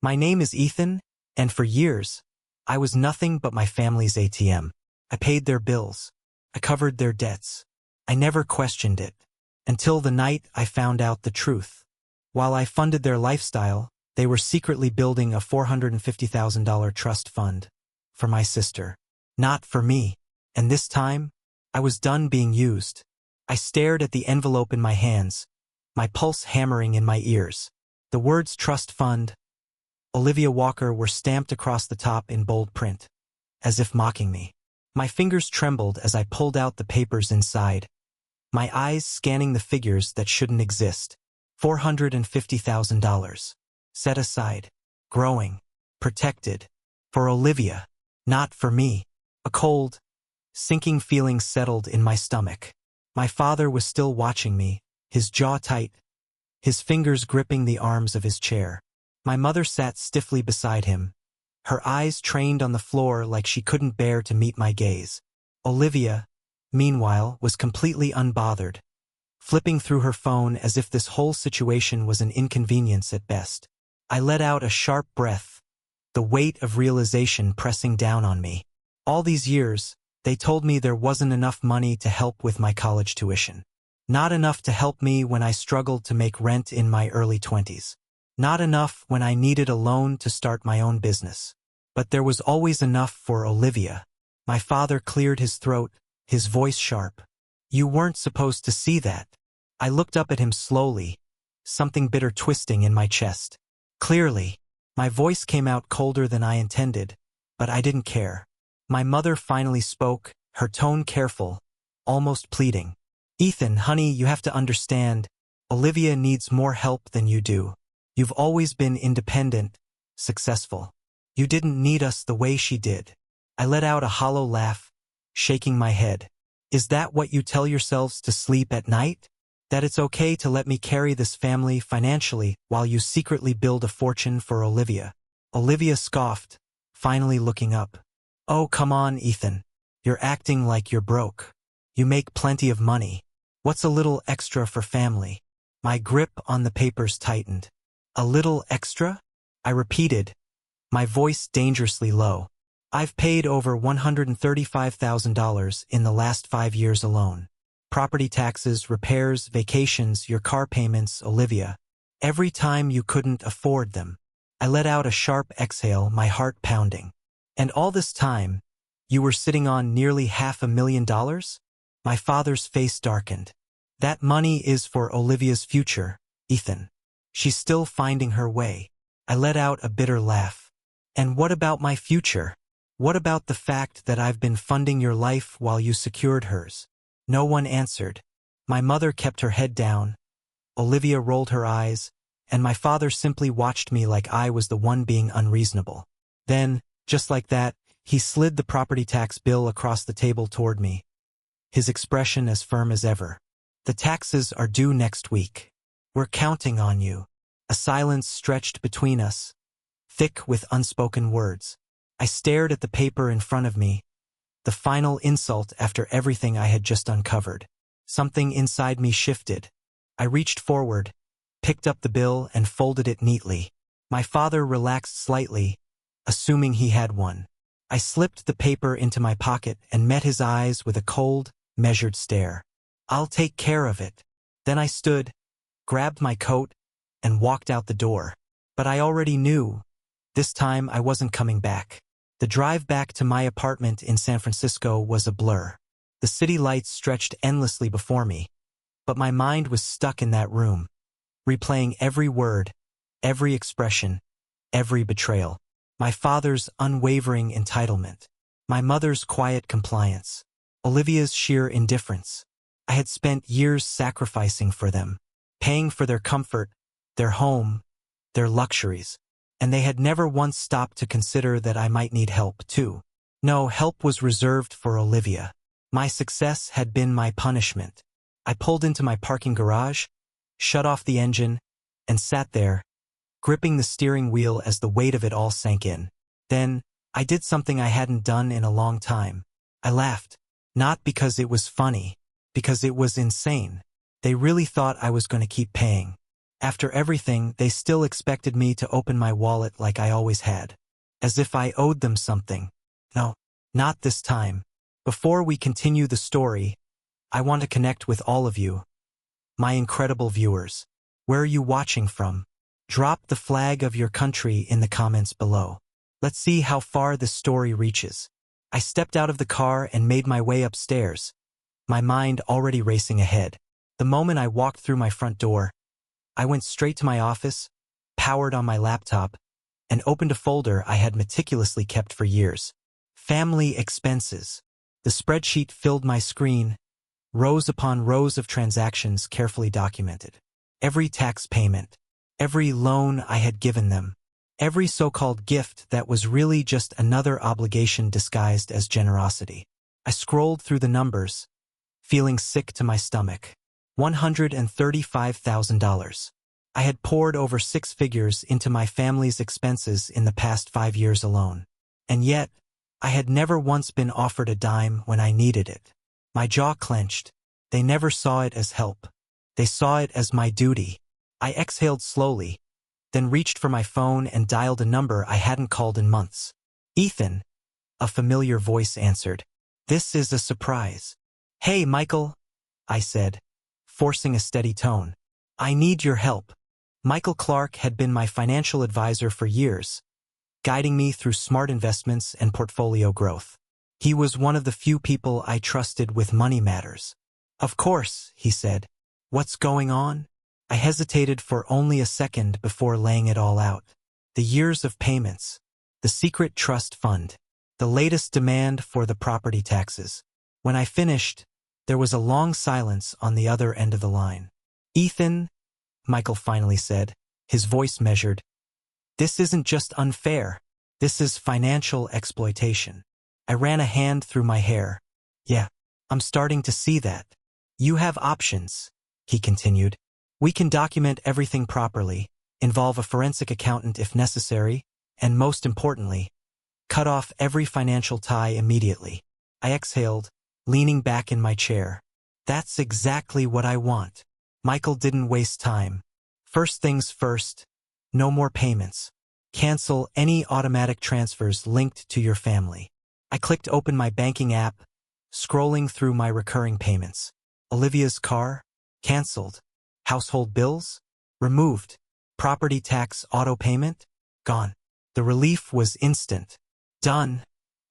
My name is Ethan, and for years, I was nothing but my family's ATM. I paid their bills. I covered their debts. I never questioned it. Until the night I found out the truth. While I funded their lifestyle, they were secretly building a $450,000 trust fund. For my sister. Not for me. And this time, I was done being used. I stared at the envelope in my hands, my pulse hammering in my ears. The words trust fund, Olivia Walker were stamped across the top in bold print, as if mocking me. My fingers trembled as I pulled out the papers inside, my eyes scanning the figures that shouldn't exist. $450,000. Set aside. Growing. Protected. For Olivia. Not for me. A cold, sinking feeling settled in my stomach. My father was still watching me, his jaw tight, his fingers gripping the arms of his chair. My mother sat stiffly beside him, her eyes trained on the floor like she couldn't bear to meet my gaze. Olivia, meanwhile, was completely unbothered, flipping through her phone as if this whole situation was an inconvenience at best. I let out a sharp breath, the weight of realization pressing down on me. All these years, they told me there wasn't enough money to help with my college tuition. Not enough to help me when I struggled to make rent in my early 20s. Not enough when I needed a loan to start my own business. But there was always enough for Olivia. My father cleared his throat, his voice sharp. You weren't supposed to see that. I looked up at him slowly, something bitter twisting in my chest. Clearly, my voice came out colder than I intended, but I didn't care. My mother finally spoke, her tone careful, almost pleading. Ethan, honey, you have to understand, Olivia needs more help than you do. You've always been independent, successful. You didn't need us the way she did. I let out a hollow laugh, shaking my head. Is that what you tell yourselves to sleep at night? That it's okay to let me carry this family financially while you secretly build a fortune for Olivia? Olivia scoffed, finally looking up. Oh, come on, Ethan. You're acting like you're broke. You make plenty of money. What's a little extra for family? My grip on the papers tightened. A little extra? I repeated, my voice dangerously low. I've paid over $135,000 in the last 5 years alone. Property taxes, repairs, vacations, your car payments, Olivia. Every time you couldn't afford them. I let out a sharp exhale, my heart pounding. And all this time, you were sitting on nearly $500,000? My father's face darkened. That money is for Olivia's future, Ethan. She's still finding her way. I let out a bitter laugh. And what about my future? What about the fact that I've been funding your life while you secured hers? No one answered. My mother kept her head down. Olivia rolled her eyes, and my father simply watched me like I was the one being unreasonable. Then, just like that, he slid the property tax bill across the table toward me, his expression as firm as ever. The taxes are due next week. We're counting on you. A silence stretched between us, thick with unspoken words. I stared at the paper in front of me, the final insult after everything I had just uncovered. Something inside me shifted. I reached forward, picked up the bill and folded it neatly. My father relaxed slightly, assuming he had one. I slipped the paper into my pocket and met his eyes with a cold, measured stare. I'll take care of it. Then I stood, grabbed my coat, and walked out the door. But I already knew. This time I wasn't coming back. The drive back to my apartment in San Francisco was a blur. The city lights stretched endlessly before me, but my mind was stuck in that room, replaying every word, every expression, every betrayal. My father's unwavering entitlement, my mother's quiet compliance, Olivia's sheer indifference. I had spent years sacrificing for them, paying for their comfort, their home, their luxuries, and they had never once stopped to consider that I might need help too. No, help was reserved for Olivia. My success had been my punishment. I pulled into my parking garage, shut off the engine, and sat there, gripping the steering wheel as the weight of it all sank in. Then, I did something I hadn't done in a long time. I laughed. Not because it was funny, because it was insane. They really thought I was going to keep paying. After everything, they still expected me to open my wallet like I always had. As if I owed them something. No, not this time. Before we continue the story, I want to connect with all of you, my incredible viewers. Where are you watching from? Drop the flag of your country in the comments below. Let's see how far this story reaches. I stepped out of the car and made my way upstairs, my mind already racing ahead. The moment I walked through my front door, I went straight to my office, powered on my laptop, and opened a folder I had meticulously kept for years. Family expenses. The spreadsheet filled my screen, rows upon rows of transactions carefully documented. Every tax payment, every loan I had given them, every so-called gift that was really just another obligation disguised as generosity. I scrolled through the numbers, feeling sick to my stomach. $135,000. I had poured over 6 figures into my family's expenses in the past 5 years alone. And yet, I had never once been offered a dime when I needed it. My jaw clenched. They never saw it as help. They saw it as my duty. I exhaled slowly, then reached for my phone and dialed a number I hadn't called in months. Ethan, a familiar voice answered. This is a surprise. Hey, Michael, I said, forcing a steady tone. I need your help. Michael Clark had been my financial advisor for years, guiding me through smart investments and portfolio growth. He was one of the few people I trusted with money matters. Of course, he said. What's going on? I hesitated for only a second before laying it all out. The years of payments, the secret trust fund, the latest demand for the property taxes. When I finished, there was a long silence on the other end of the line. Ethan, Michael finally said, his voice measured. This isn't just unfair. This is financial exploitation. I ran a hand through my hair. Yeah, I'm starting to see that. You have options, he continued. We can document everything properly, involve a forensic accountant if necessary, and most importantly, cut off every financial tie immediately. I exhaled, leaning back in my chair. That's exactly what I want. Michael didn't waste time. First things first, no more payments. Cancel any automatic transfers linked to your family. I clicked open my banking app, scrolling through my recurring payments. Olivia's car? Cancelled. Household bills? Removed. Property tax auto payment? Gone. The relief was instant. Done,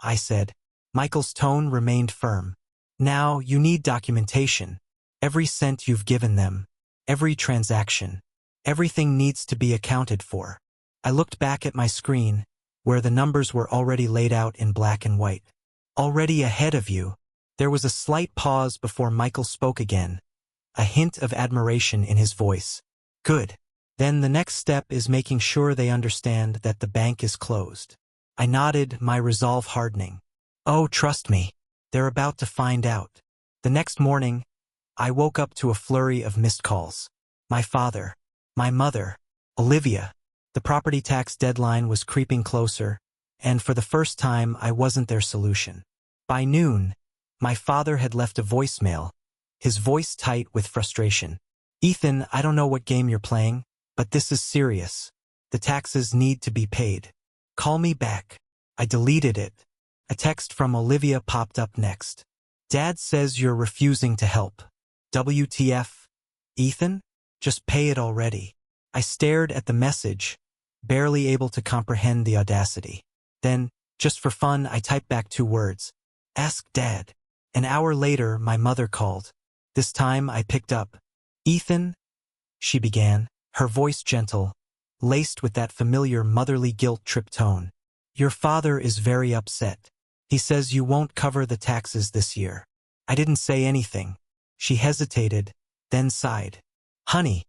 I said. Michael's tone remained firm. Now you need documentation. Every cent you've given them, every transaction, everything needs to be accounted for. I looked back at my screen, where the numbers were already laid out in black and white. Already ahead of you. There was a slight pause before Michael spoke again, a hint of admiration in his voice. Good. Then the next step is making sure they understand that the bank is closed. I nodded, my resolve hardening. Oh, trust me. They're about to find out. The next morning, I woke up to a flurry of missed calls. My father, my mother, Olivia. The property tax deadline was creeping closer, and for the first time I wasn't their solution. By noon, my father had left a voicemail, his voice tight with frustration. Ethan, I don't know what game you're playing, but this is serious. The taxes need to be paid. Call me back. I deleted it. A text from Olivia popped up next. Dad says you're refusing to help. WTF? Ethan? Just pay it already. I stared at the message, barely able to comprehend the audacity. Then, just for fun, I typed back 2 words. Ask Dad. An hour later, my mother called. This time, I picked up. Ethan? She began, her voice gentle, laced with that familiar motherly guilt trip tone. Your father is very upset. He says you won't cover the taxes this year. I didn't say anything. She hesitated, then sighed. Honey,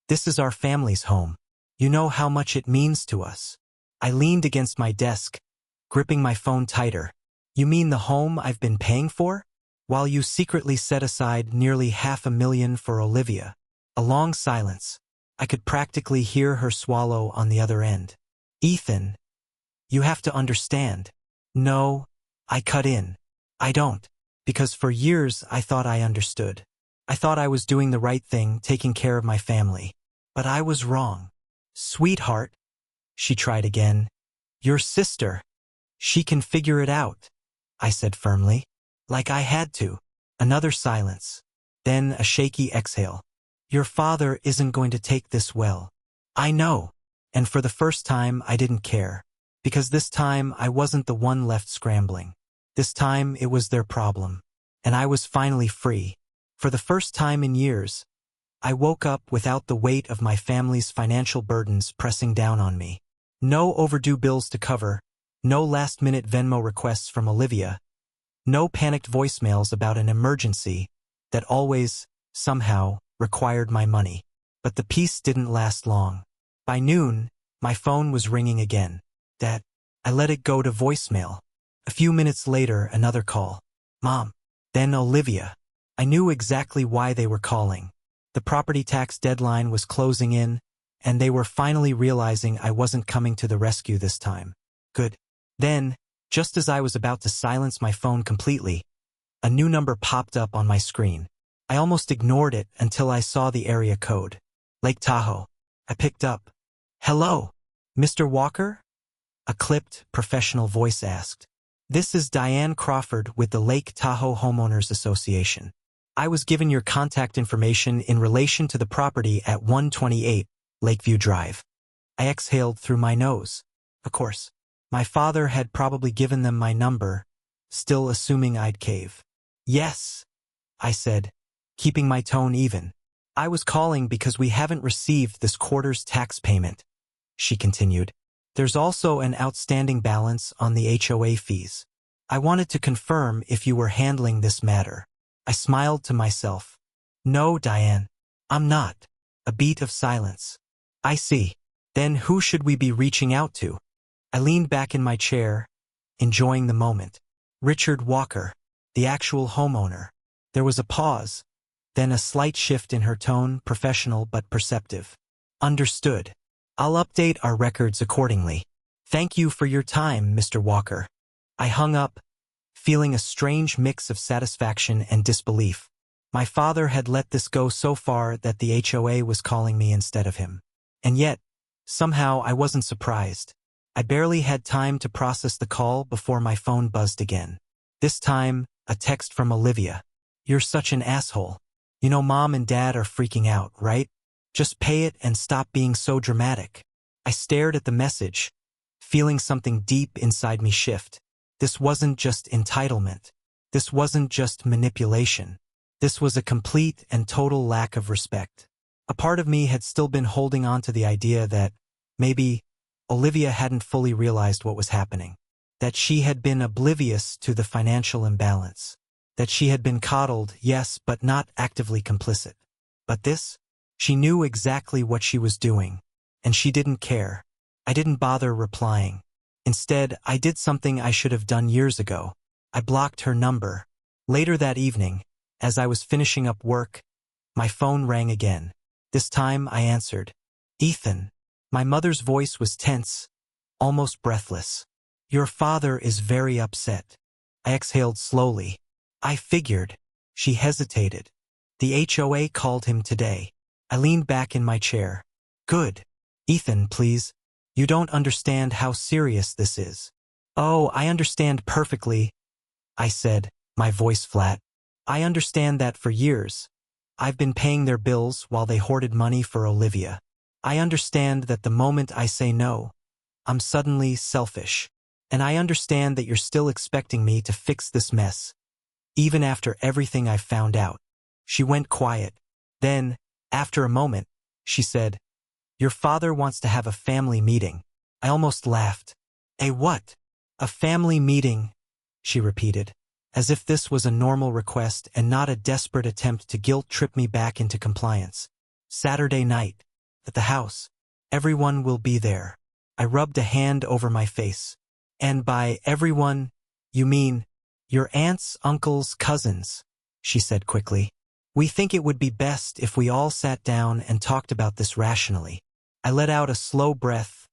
this is our family's home. You know how much it means to us. I leaned against my desk, gripping my phone tighter. You mean the home I've been paying for? While you secretly set aside nearly $500,000 for Olivia. A long silence. I could practically hear her swallow on the other end. Ethan, you have to understand. No, I cut in. I don't. Because for years I thought I understood. I thought I was doing the right thing, taking care of my family. But I was wrong. Sweetheart, she tried again. Your sister. She can figure it out, I said firmly. Like I had to. Another silence. Then a shaky exhale. Your father isn't going to take this well. I know. And for the first time, I didn't care. Because this time, I wasn't the one left scrambling. This time, it was their problem. And I was finally free. For the first time in years, I woke up without the weight of my family's financial burdens pressing down on me. No overdue bills to cover, no last-minute Venmo requests from Olivia, no panicked voicemails about an emergency that always, somehow, required my money. But the peace didn't last long. By noon, my phone was ringing again. I let it go to voicemail. A few minutes later, another call. Mom. Then Olivia. I knew exactly why they were calling. The property tax deadline was closing in, and they were finally realizing I wasn't coming to the rescue this time. Good. Then, just as I was about to silence my phone completely, a new number popped up on my screen. I almost ignored it until I saw the area code. Lake Tahoe. I picked up. Hello, Mr. Walker? A clipped, professional voice asked. This is Diane Crawford with the Lake Tahoe Homeowners Association. I was given your contact information in relation to the property at 128 Lakeview Drive. I exhaled through my nose. Of course, my father had probably given them my number, still assuming I'd cave. Yes, I said, keeping my tone even. I was calling because we haven't received this quarter's tax payment, she continued. There's also an outstanding balance on the HOA fees. I wanted to confirm if you were handling this matter. I smiled to myself. No, Diane, I'm not. A beat of silence. I see. Then who should we be reaching out to? I leaned back in my chair, enjoying the moment. Richard Walker, the actual homeowner. There was a pause, then a slight shift in her tone, professional but perceptive. Understood. I'll update our records accordingly. Thank you for your time, Mr. Walker. I hung up, feeling a strange mix of satisfaction and disbelief. My father had let this go so far that the HOA was calling me instead of him. And yet, somehow I wasn't surprised. I barely had time to process the call before my phone buzzed again. This time, a text from Olivia. You're such an asshole. You know Mom and Dad are freaking out, right? Just pay it and stop being so dramatic. I stared at the message, feeling something deep inside me shift. This wasn't just entitlement. This wasn't just manipulation. This was a complete and total lack of respect. A part of me had still been holding on to the idea that maybe Olivia hadn't fully realized what was happening, that she had been oblivious to the financial imbalance, that she had been coddled, yes, but not actively complicit. But this? She knew exactly what she was doing, and she didn't care. I didn't bother replying. Instead, I did something I should have done years ago. I blocked her number. Later that evening, as I was finishing up work, my phone rang again. This time I answered. Ethan. My mother's voice was tense, almost breathless. Your father is very upset. I exhaled slowly. I figured. She hesitated. The HOA called him today. I leaned back in my chair. Good. Ethan, please. You don't understand how serious this is. Oh, I understand perfectly, I said, my voice flat. I understand that for years. I've been paying their bills while they hoarded money for Olivia. I understand that the moment I say no, I'm suddenly selfish. And I understand that you're still expecting me to fix this mess, even after everything I've found out. She went quiet. Then, after a moment, she said, Your father wants to have a family meeting. I almost laughed. A what? A family meeting, she repeated, as if this was a normal request and not a desperate attempt to guilt-trip me back into compliance. Saturday night. At the house. Everyone will be there. I rubbed a hand over my face. And by everyone, you mean your aunts, uncles, cousins, she said quickly. We think it would be best if we all sat down and talked about this rationally. I let out a slow breath,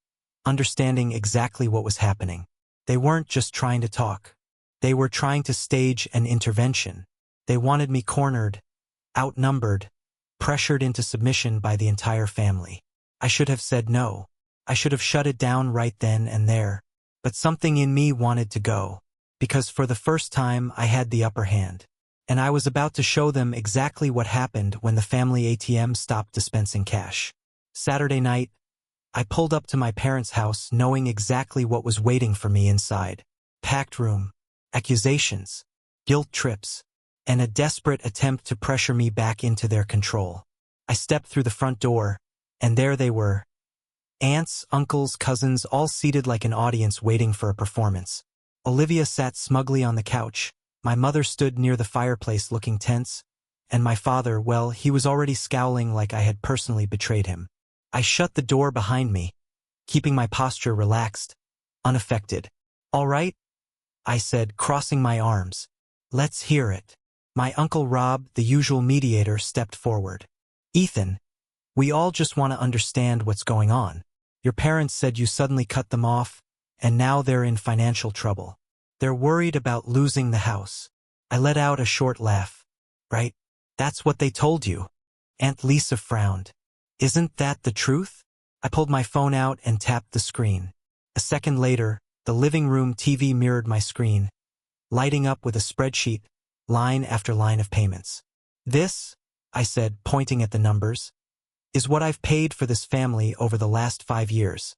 understanding exactly what was happening. They weren't just trying to talk. They were trying to stage an intervention. They wanted me cornered, outnumbered, pressured into submission by the entire family. I should have said no. I should have shut it down right then and there. But something in me wanted to go, because for the first time I had the upper hand. And I was about to show them exactly what happened when the family ATM stopped dispensing cash. Saturday night, I pulled up to my parents' house knowing exactly what was waiting for me inside. Packed room, accusations, guilt trips, and a desperate attempt to pressure me back into their control. I stepped through the front door, and there they were. Aunts, uncles, cousins, all seated like an audience waiting for a performance. Olivia sat smugly on the couch. My mother stood near the fireplace looking tense, and my father, well, he was already scowling like I had personally betrayed him. I shut the door behind me, keeping my posture relaxed, unaffected. "All right?" I said, crossing my arms. "Let's hear it." My Uncle Rob, the usual mediator, stepped forward. "Ethan, we all just want to understand what's going on. Your parents said you suddenly cut them off, and now they're in financial trouble. They're worried about losing the house." I let out a short laugh. "Right? That's what they told you." Aunt Lisa frowned. "Isn't that the truth?" I pulled my phone out and tapped the screen. A second later, the living room TV mirrored my screen, lighting up with a spreadsheet, line after line of payments. "This," I said, pointing at the numbers, "is what I've paid for this family over the last 5 years.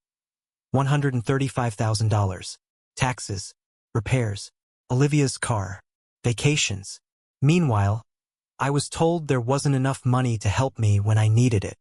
$135,000. Taxes, repairs, Olivia's car, vacations. Meanwhile, I was told there wasn't enough money to help me when I needed it."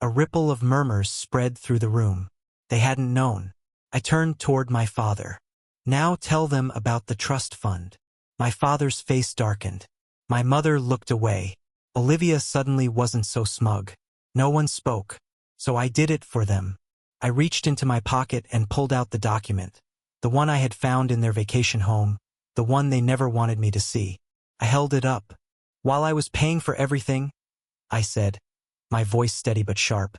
A ripple of murmurs spread through the room. They hadn't known. I turned toward my father. "Now tell them about the trust fund." My father's face darkened. My mother looked away. Olivia suddenly wasn't so smug. No one spoke, so I did it for them. I reached into my pocket and pulled out the document, the one I had found in their vacation home, the one they never wanted me to see. I held it up. "While I was paying for everything," I said, my voice steady but sharp,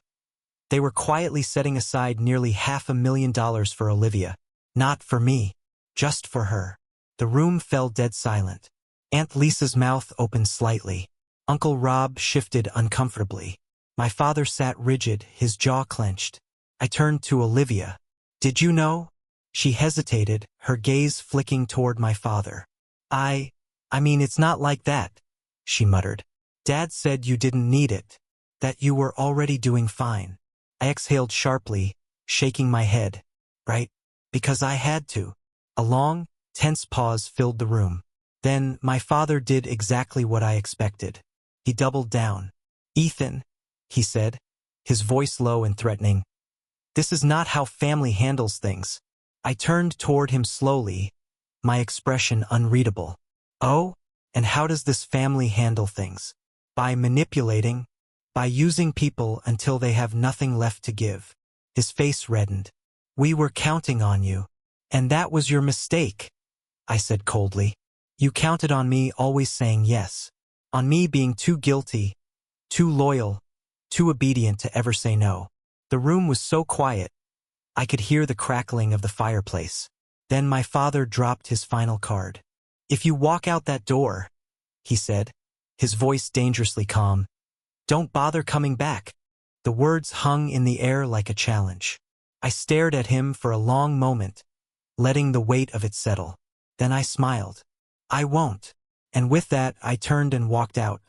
"they were quietly setting aside nearly $500,000 for Olivia. Not for me, just for her." The room fell dead silent. Aunt Lisa's mouth opened slightly. Uncle Rob shifted uncomfortably. My father sat rigid, his jaw clenched. I turned to Olivia. "Did you know?" She hesitated, her gaze flicking toward my father. I mean, it's not like that," she muttered. "Dad said you didn't need it, that you were already doing fine." I exhaled sharply, shaking my head. "Right, because I had to." A long, tense pause filled the room. Then my father did exactly what I expected. He doubled down. "Ethan," he said, his voice low and threatening, "this is not how family handles things." I turned toward him slowly, my expression unreadable. "Oh? And how does this family handle things?" "By manipulating, by using people until they have nothing left to give." His face reddened. "We were counting on you. And that was your mistake," I said coldly. "You counted on me always saying yes. On me being too guilty, too loyal, too obedient to ever say no." The room was so quiet, I could hear the crackling of the fireplace. Then my father dropped his final card. "If you walk out that door," he said, his voice dangerously calm, "don't bother coming back." The words hung in the air like a challenge. I stared at him for a long moment, letting the weight of it settle. Then I smiled. "I won't." And with that, I turned and walked out,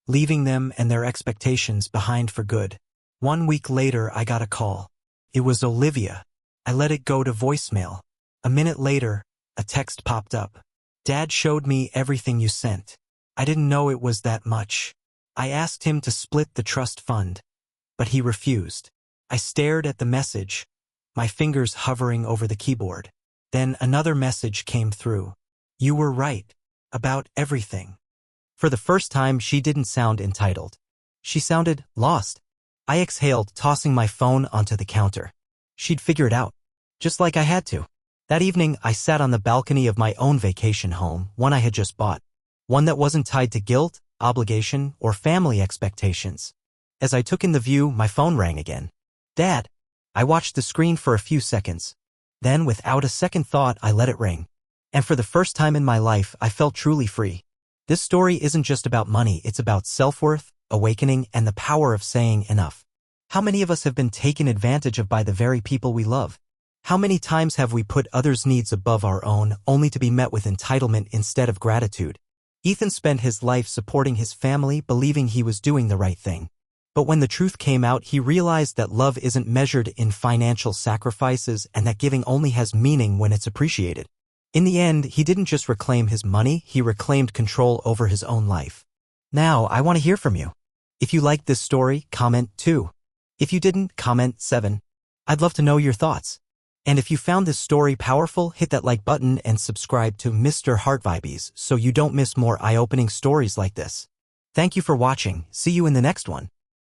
leaving them and their expectations behind for good. 1 week later, I got a call. It was Olivia. I let it go to voicemail. A minute later, a text popped up. "Dad showed me everything you sent. I didn't know it was that much. I asked him to split the trust fund, but he refused." I stared at the message, my fingers hovering over the keyboard. Then another message came through. "You were right. About everything." For the first time, she didn't sound entitled. She sounded lost. I exhaled, tossing my phone onto the counter. She'd figure it out, just like I had to. That evening, I sat on the balcony of my own vacation home, one I had just bought. One that wasn't tied to guilt, obligation, or family expectations. As I took in the view, my phone rang again. "Dad." I watched the screen for a few seconds. Then, without a second thought, I let it ring. And for the first time in my life, I felt truly free. This story isn't just about money, it's about self-worth, awakening, and the power of saying enough. How many of us have been taken advantage of by the very people we love? How many times have we put others' needs above our own, only to be met with entitlement instead of gratitude? Ethan spent his life supporting his family, believing he was doing the right thing. But when the truth came out, he realized that love isn't measured in financial sacrifices and that giving only has meaning when it's appreciated. In the end, he didn't just reclaim his money, he reclaimed control over his own life. Now, I want to hear from you. If you liked this story, comment 2. If you didn't, comment 7. I'd love to know your thoughts. And if you found this story powerful, hit that like button and subscribe to Mr.HeartVibes so you don't miss more eye-opening stories like this. Thank you for watching. See you in the next one.